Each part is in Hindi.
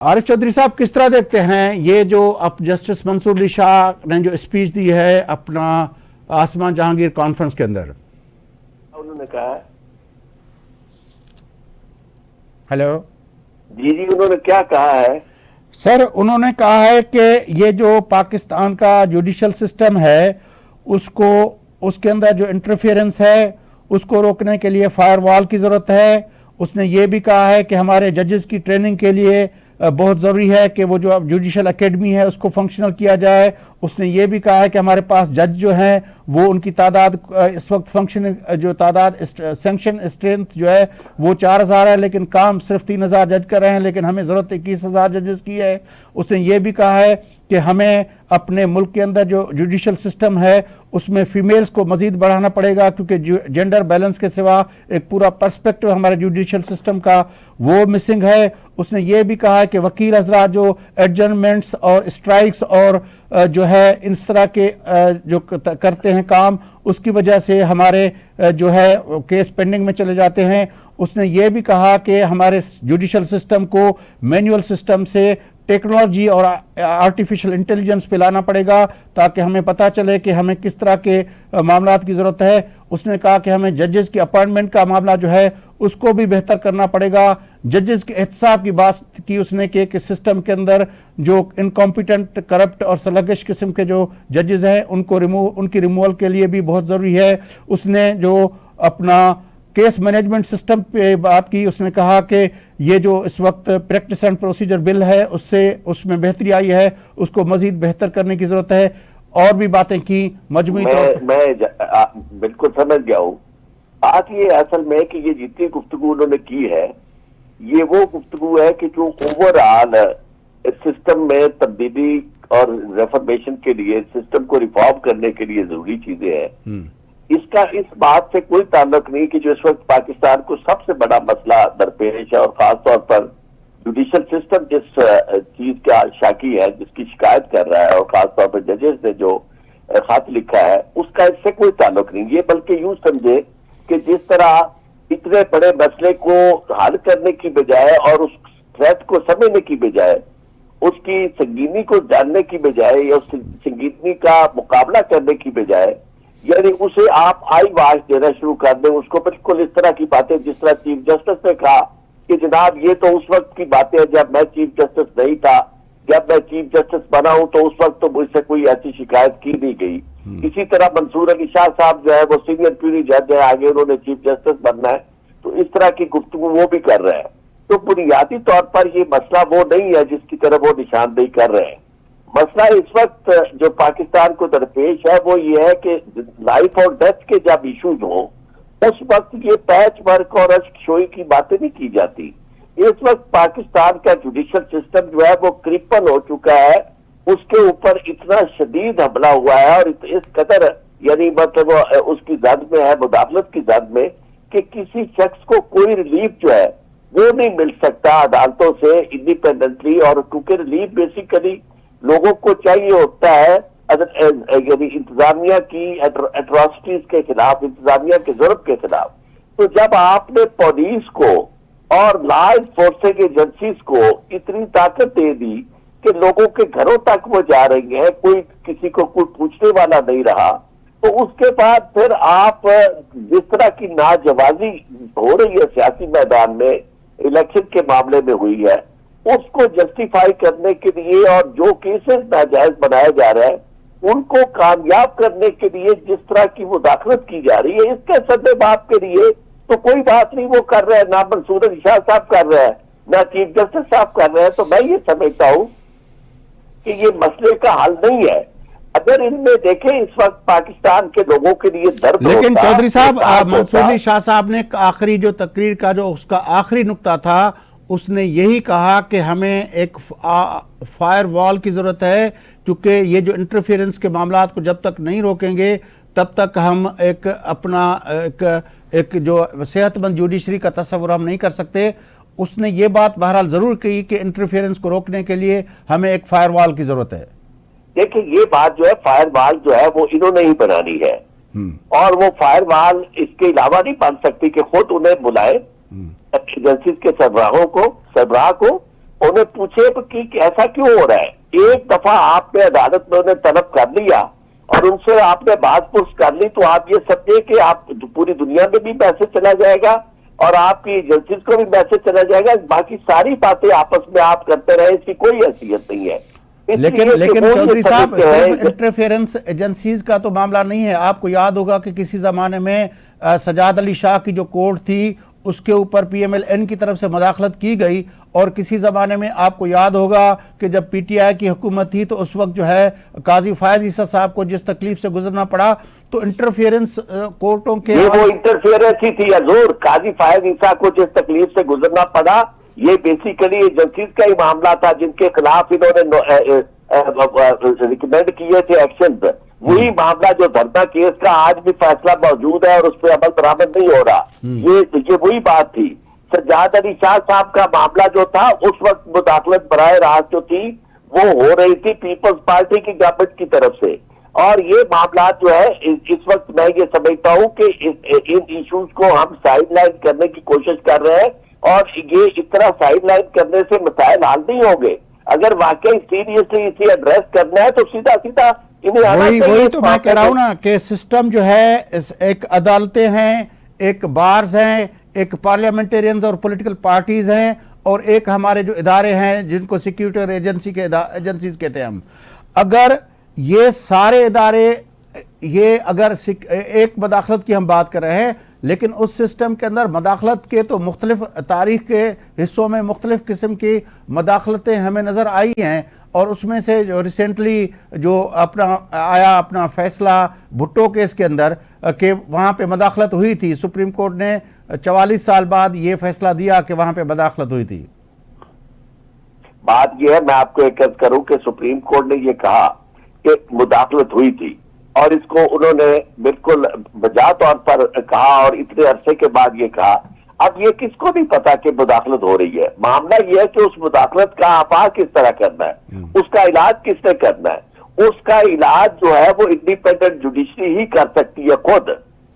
आरिफ चौधरी साहब, किस तरह देखते हैं ये जो अब जस्टिस मंसूर अली शाह ने जो स्पीच दी है अपना आसमान जहांगीर कॉन्फ्रेंस के अंदर? उन्होंने कहा है, हेलो जी उन्होंने क्या कहा है? सर, उन्होंने कहा है कि ये जो पाकिस्तान का जुडिशल सिस्टम है उसको, उसके अंदर जो इंटरफेरेंस है उसको रोकने के लिए फायरवॉल की ज़रूरत है। उसने ये भी कहा है कि हमारे जजेस की ट्रेनिंग के लिए बहुत ज़रूरी है कि वो जो अब जुडिशल एकेडमी है उसको फंक्शनल किया जाए। उसने ये भी कहा है कि हमारे पास जज जो हैं वो उनकी तादाद इस वक्त फंक्शन जो तादाद सेंक्शन स्ट्रेंथ जो है वो 4000 है, लेकिन काम सिर्फ 3000 जज कर रहे हैं, लेकिन हमें ज़रूरत 21,000 जजेस की है। उसने ये भी कहा है कि हमें अपने मुल्क के अंदर जो जुडिशल सिस्टम है उसमें फीमेल्स को मजीद बढ़ाना पड़ेगा, क्योंकि जेंडर बैलेंस के सिवा एक पूरा पर्सपेक्टिव हमारे जुडिशल सिस्टम का वो मिसिंग है। उसने ये भी कहा है कि वकील हजरात जो एडजर्नमेंट्स और स्ट्राइक्स और जो है इस तरह के जो करते हैं काम, उसकी वजह से हमारे जो है केस पेंडिंग में चले जाते हैं। उसने ये भी कहा कि हमारे जुडिशल सिस्टम को मैनुअल सिस्टम से टेक्नोलॉजी और आर्टिफिशियल इंटेलिजेंस पे लाना पड़ेगा ताकि हमें पता चले कि हमें किस तरह के मामलात की ज़रूरत है। उसने कहा कि हमें जजेस की अपॉइंटमेंट का मामला जो है उसको भी बेहतर करना पड़ेगा। जजेस के एहतसाब की बात की उसने कि सिस्टम के अंदर जो इनकॉम्पिटेंट, करप्ट और सलगिश किस्म के जो जजेस हैं उनकी रिमूवल के लिए भी बहुत ज़रूरी है। उसने जो अपना केस मैनेजमेंट सिस्टम पे बात की, उसने कहा कि ये जो इस वक्त प्रैक्टिस एंड प्रोसीजर बिल है उसमें बेहतरी आई है, उसको मजीद बेहतर करने की जरूरत है। और भी बातें की मजमूई मैं बिल्कुल समझ गया हूँ। बात ये असल में कि ये जितनी गुफ्तगू उन्होंने की है ये वो गुफ्तगू है कि जो ओवरऑल सिस्टम में तब्दीली और रेफॉर्मेशन के लिए, सिस्टम को रिफॉर्म करने के लिए जरूरी चीजें हैं। इसका इस बात से कोई ताल्लुक नहीं कि जो इस वक्त पाकिस्तान को सबसे बड़ा मसला दरपेश है और खासतौर पर जुडिशल सिस्टम जिस चीज का शाकी है, जिसकी शिकायत कर रहा है और खासतौर पर जजेस ने जो खत लिखा है उसका इससे कोई ताल्लुक नहीं। ये बल्कि यूं समझे कि जिस तरह इतने बड़े मसले को हल करने की बजाय और उस थ्रेट को समझने की बजाय, उसकी संगीनी को जानने की बजाय या उस संगीनी का मुकाबला करने की बजाय, यानी उसे आप आई वाश देना शुरू कर दें, उसको बिल्कुल इस तरह की बातें जिस तरह चीफ जस्टिस ने कहा कि जनाब ये तो उस वक्त की बातें हैं जब मैं चीफ जस्टिस नहीं था, जब मैं चीफ जस्टिस बना हूं तो उस वक्त तो मुझसे कोई ऐसी शिकायत की नहीं गई। इसी तरह मंसूर अली शाह साहब जो है वो सीनियर प्यूरी जज है, आगे उन्होंने चीफ जस्टिस बनना है, तो इस तरह की गुफ्तगू वो भी कर रहे हैं। तो बुनियादी तौर पर ये मसला वो नहीं है जिसकी तरफ वो निशानदेही कर रहे हैं। मसला इस वक्त जो पाकिस्तान को दरपेश है वो ये है कि लाइफ और डेथ के जब इशूज हों उस वक्त ये पैच वर्क और अशोई की बातें नहीं की जाती। इस वक्त पाकिस्तान का जुडिशल सिस्टम जो है वो क्रिपल हो चुका है, उसके ऊपर इतना शदीद हमला हुआ है और इस कदर यानी मतलब उसकी जद में है, मुदाखलत की जद में, कि किसी शख्स को कोई रिलीफ जो है वो नहीं मिल सकता अदालतों से इंडिपेंडेंटली। और क्योंकि रिलीफ बेसिकली लोगों को चाहिए होता है यानी इंतजामिया की एट्रॉसिटीज के खिलाफ, इंतजामिया के जुर्म के खिलाफ। तो जब आपने पुलिस को और लॉ एनफोर्सिंग एजेंसीज को इतनी ताकत दे दी कि लोगों के घरों तक वो जा रही है, कोई किसी को कोई पूछने वाला नहीं रहा, तो उसके बाद फिर आप जिस तरह की नाजवाजी हो रही है सियासी मैदान में, इलेक्शन के मामले में हुई है, उसको जस्टिफाई करने के लिए और जो केसेस नाजायज बनाया जा रहा है उनको कामयाब करने के लिए जिस तरह की मुदाखलत की जा रही है, इसके सद्देबाब के लिए तो कोई बात नहीं वो कर रहा है, ना मंसूर अली शाह साहब कर रहे हैं, ना चीफ जस्टिस साहब कर रहे हैं। तो मैं ये समझता हूं कि ये मसले का हल नहीं है। अगर इनमें देखें इस वक्त पाकिस्तान के लोगों के लिए दर्द, लेकिन चौधरी साहब, मंसूर अली शाह साहब ने आखिरी जो तकरीर का जो उसका आखिरी नुक्ता था उसने यही कहा कि हमें एक फायर वॉल की जरूरत है, क्योंकि ये जो इंटरफेरेंस के मामलात को जब तक नहीं रोकेंगे तब तक हम एक अपना एक जो सेहतमंद जुडिशरी का तस्वुर हम नहीं कर सकते। उसने ये बात बहरहाल जरूर कही कि इंटरफेरेंस को रोकने के लिए हमें एक फायर वॉल की जरूरत है। देखिए ये बात जो है फायर वॉल जो है वो इन्होंने ही बनानी है और वो फायर वॉल इसके अलावा नहीं बन सकती कि खुद उन्हें बुलाए एजेंसीज के सरबराह को उन्हें पूछे कि ऐसा क्यों हो रहा है। एक दफा आपने अदालत में उन्हें तलब कर लिया और उनसे आपने बात पुछ कर ली, तो आप ये समझे कि आप पूरी दुनिया में भी मैसेज चला जाएगा और आपकी एजेंसीज को भी मैसेज चला जाएगा। बाकी सारी बातें आपस में आप करते रहे, इसकी कोई हैसियत नहीं है। लेकिन चौधरी साहब, सिर्फ इंटरफेरेंस एजेंसीज का तो मामला नहीं है। आपको याद होगा कि किसी जमाने में सजाद अली शाह की जो कोर्ट थी उसके ऊपर PMLN की तरफ से मदाखलत की गई, और किसी ज़माने में आपको याद होगा कि जब PTI की हुकूमत थी तो उस वक्त जो है काजी फायज ईसा साहब को जिस तकलीफ से गुजरना पड़ा, तो इंटरफेरेंस कोर्टों के वो इंटरफेरेंस ही थी हजूर। काजी फायज ईसा को जिस तकलीफ से गुजरना पड़ा, ये बेसिकली एजेंसीज का ही मामला था जिनके खिलाफ इन्होंने रिकमेंड किए थे एक्शन। वही मामला जो धरना केस का आज भी फैसला मौजूद है और उस पर अमल बरामद नहीं हो रहा, ये वही बात थी। सज्जाद अली शाह साहब का मामला जो था, उस वक्त मुदाखलत बराए रास्त जो थी वो हो रही थी पीपल्स पार्टी की गवर्नमेंट की तरफ से, और ये मामला जो है इस वक्त मैं ये समझता हूँ कि इन इश्यूज को हम साइडलाइन करने की कोशिश कर रहे हैं, और ये इतना साइडलाइन करने से मसाइल हल नहीं होंगे। अगर वाकई सीरियसली इसे एड्रेस करना है तो सीधा सीधा इन्हें वही तो मैं कह रहा हूँ ना कि सिस्टम जो है, एक अदालतें हैं, एक बार्स हैं, एक पार्लियामेंटेरियंस और पॉलिटिकल पार्टीज हैं, और एक हमारे जो इदारे हैं जिनको सिक्योरिटी एजेंसी के एजेंसीज कहते हैं हम। अगर ये सारे इदारे, ये अगर एक मदाखलत की हम बात कर रहे हैं, लेकिन उस सिस्टम के अंदर मदाखलत के तो मुख्तलिफ तारीख के हिस्सों में मुख्तलिफ किस्म की मदाखलतें हमें नज़र आई हैं, और उसमें से जो रिसेंटली जो अपना फैसला भुट्टो केस के अंदर कि वहाँ पे मदाखलत हुई थी, सुप्रीम कोर्ट ने 44 साल बाद ये फैसला दिया कि वहाँ पे मदाखलत हुई थी। बात यह है, मैं आपको एक अर्ज करूं कि सुप्रीम कोर्ट ने ये कहा कि मुदाखलत हुई थी, और इसको उन्होंने बिल्कुल बजा तौर पर कहा, और इतने अरसे के बाद ये कहा। अब ये किसको नहीं पता कि मुदाखलत हो रही है। मामला ये है कि उस मुदाखलत का आफा किस तरह करना है, उसका इलाज किसने करना है। उसका इलाज जो है वो इंडिपेंडेंट जुडिशरी ही कर सकती है खुद,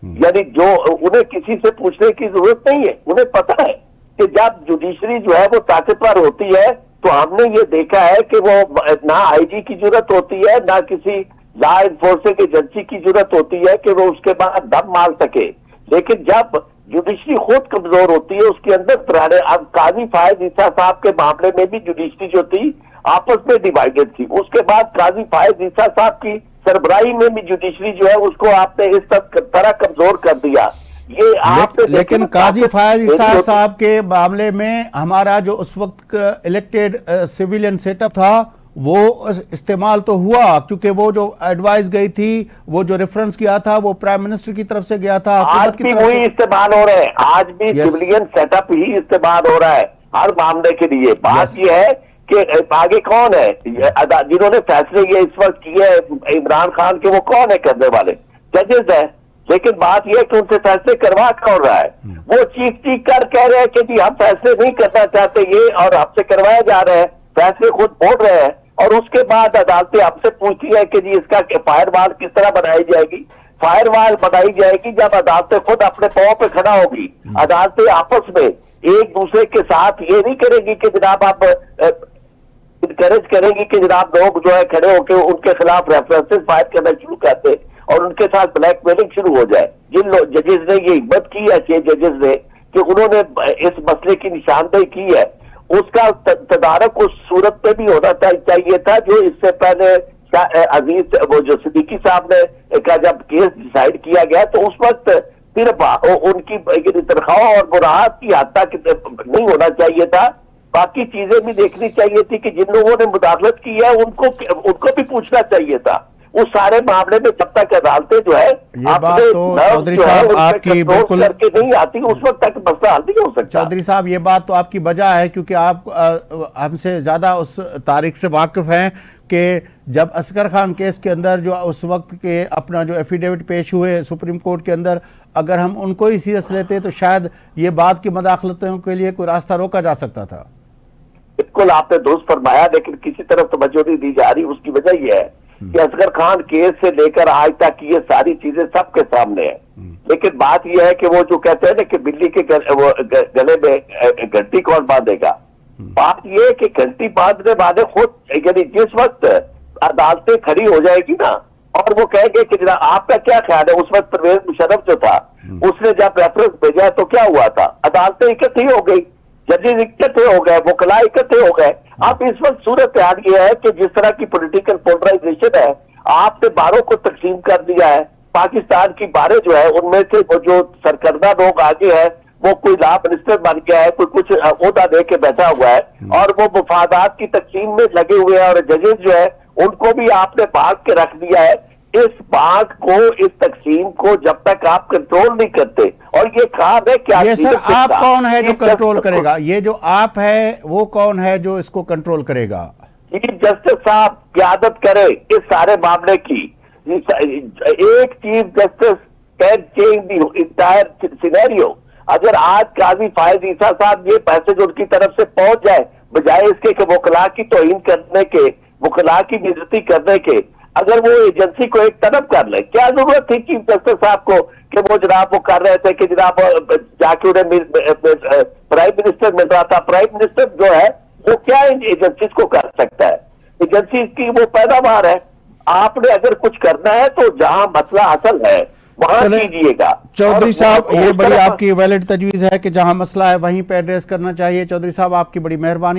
यानी जो उन्हें किसी से पूछने की जरूरत नहीं है। उन्हें पता है कि जब जुडिशरी जो है वो ताकतवर होती है, तो हमने ये देखा है कि वो ना IG की जरूरत होती है, ना किसी लॉ इन्फोर्सिंग एजेंसी की जरूरत होती है कि वो उसके बाद दम मार सके। लेकिन जब जुडिशरी खुद कमजोर होती है, उसके अंदर पुराने, अब काजी फायज ईसा साहब के मामले में भी जुडिशरी जो थी आपस में डिवाइडेड थी। उसके बाद काजी फायज ईसा साहब की सरबराही में भी जुडिशरी जो है उसको आपने इस तरह कमजोर कर दिया। ये आपने लेकिन काजी फायज ईसा साहब के मामले में हमारा जो उस वक्त इलेक्टेड सिविलियन सेटअप था वो इस्तेमाल तो हुआ, क्योंकि वो जो एडवाइस गई थी, वो जो रेफरेंस किया था, वो प्राइम मिनिस्टर की तरफ से गया था। आज भी वही इस्तेमाल हो रहे हैं, आज भी सिविलियन सेटअप ही इस्तेमाल हो रहा है हर मामले के लिए। बात यह है कि आगे कौन है जिन्होंने फैसले ये इस वक्त किए इमरान खान के, वो कौन है करने वाले? जजेस है। लेकिन बात यह है कि उनसे फैसले करवा कौन रहा है? वो चीख कर कह रहे हैं कि जी हम फैसले नहीं करना चाहते ये, और हमसे करवाए जा रहे हैं, फैसले खुद बोल रहे हैं। और उसके बाद अदालतें आपसे पूछती है कि जी इसका फायरवाल किस तरह बनाई जाएगी। फायरवाल बनाई जाएगी जब अदालतें खुद अपने पांव पे खड़ा होगी। अदालतें आपस में एक दूसरे के साथ ये नहीं करेगी कि जनाब आप इनकरेज करेंगी कि जनाब लोग जो है खड़े होकर उनके खिलाफ रेफरेंसेस फाइल करना शुरू करते और उनके साथ ब्लैकमेलिंग शुरू हो जाए। जिन जजेस ने ये हिम्मत की है, 6 जजेस ने, कि उन्होंने इस मसले की निशानदेही की है, उसका तदारक उस सूरत पे भी होना चाहिए था जो इससे पहले अजीज वो जो सिद्दीकी साहब ने का जब केस डिसाइड किया गया, तो उस वक्त सिर्फ उनकी तनख्वाह और मुराहत की हद तक नहीं होना चाहिए था, बाकी चीजें भी देखनी चाहिए थी कि जिन लोगों ने मुदाखलत की है उनको भी पूछना चाहिए था। उस सारे मामले में जब तक अदालतें जो है ये बात तो चौधरी साहब आपकी बिल्कुल करके नहीं आती, उस वक्त तक मसला हल नहीं हो सकता। चौधरी साहब ये बात तो आपकी वजह है, क्योंकि आप हमसे ज्यादा उस तारीख से वाकिफ हैं कि जब असगर खान केस के अंदर जो उस वक्त के अपना जो एफिडेविट पेश हुए सुप्रीम कोर्ट के अंदर, अगर हम उनको ही सीरियस लेते तो शायद ये बात की मदाखलतों के लिए कोई रास्ता रोका जा सकता था। बिल्कुल आपने दुरुस्त फरमाया, लेकिन किसी तरफ तवज्जो नहीं दी जा रही। उसकी वजह यह है कि असगर खान केस से लेकर आज तक ये सारी चीजें सबके सामने है, लेकिन बात यह है कि वो जो कहते हैं ना कि बिल्ली के गले में घंटी कौन बांधेगा, बात ये है कि घंटी बांधने वाले खुद, यानी जिस वक्त अदालतें खड़ी हो जाएगी ना और वो कहेंगे कि जनाब आपका क्या ख्याल है, उस वक्त परवेज मुशर्रफ जो था उसने जब रेफरेंस भेजा तो क्या हुआ था, अदालतें इकट्ठी हो गई, जजेस इकट्ठे हो गए, वकला इकट्ठे हो गए। अब इस वक्त सूरत हाल ये है कि जिस तरह की पॉलिटिकल पोलराइजेशन है, आपने बारों को तकसीम कर दिया है। पाकिस्तान की बारें जो है उनमें से वो जो सरकर्दा लोग आगे है, वो कोई लॉ मिनिस्टर बन गया है, कोई कुछ ओहदा दे के बैठा हुआ है और वो मुफादात की तकसीम में लगे हुए हैं और जजेस जो है उनको भी आपने बांध के रख दिया है। इस बात को, इस तकसीम को जब तक आप कंट्रोल नहीं करते, और ये काम है क्या, ये सर आप कौन है जो कंट्रोल करेगा? ये जो आप है वो कौन है जो इसको कंट्रोल करेगा? चीफ जस्टिस साहब क्यादत करे इस सारे मामले की। एक chief justice can change the entire scenario. अगर आज काजी फायद ईसा साहब ये पैसेज उनकी तरफ से पहुंच जाए, बजाय इसके कि वकला की तौहीन करने के, वकला की बेइज्जती करने के, अगर वो एजेंसी को एक तरफ कर ले, क्या जरूरत थी चीफ जस्टिस साहब को कि वो जनाब वो कर रहे थे कि जनाब जाके उन्हें प्राइम मिनिस्टर मिल रहा था। प्राइम मिनिस्टर जो है वो क्या इन एजेंसीज को कर सकता है? एजेंसी की वो पैदावार है। आपने अगर कुछ करना है तो जहां मसला असल है वहां कीजिएगा। चौधरी साहब, ये बड़ी आपकी वैलिड तजवीज है कि जहां मसला है वहीं पे एड्रेस करना चाहिए। चौधरी साहब, आपकी बड़ी मेहरबानी।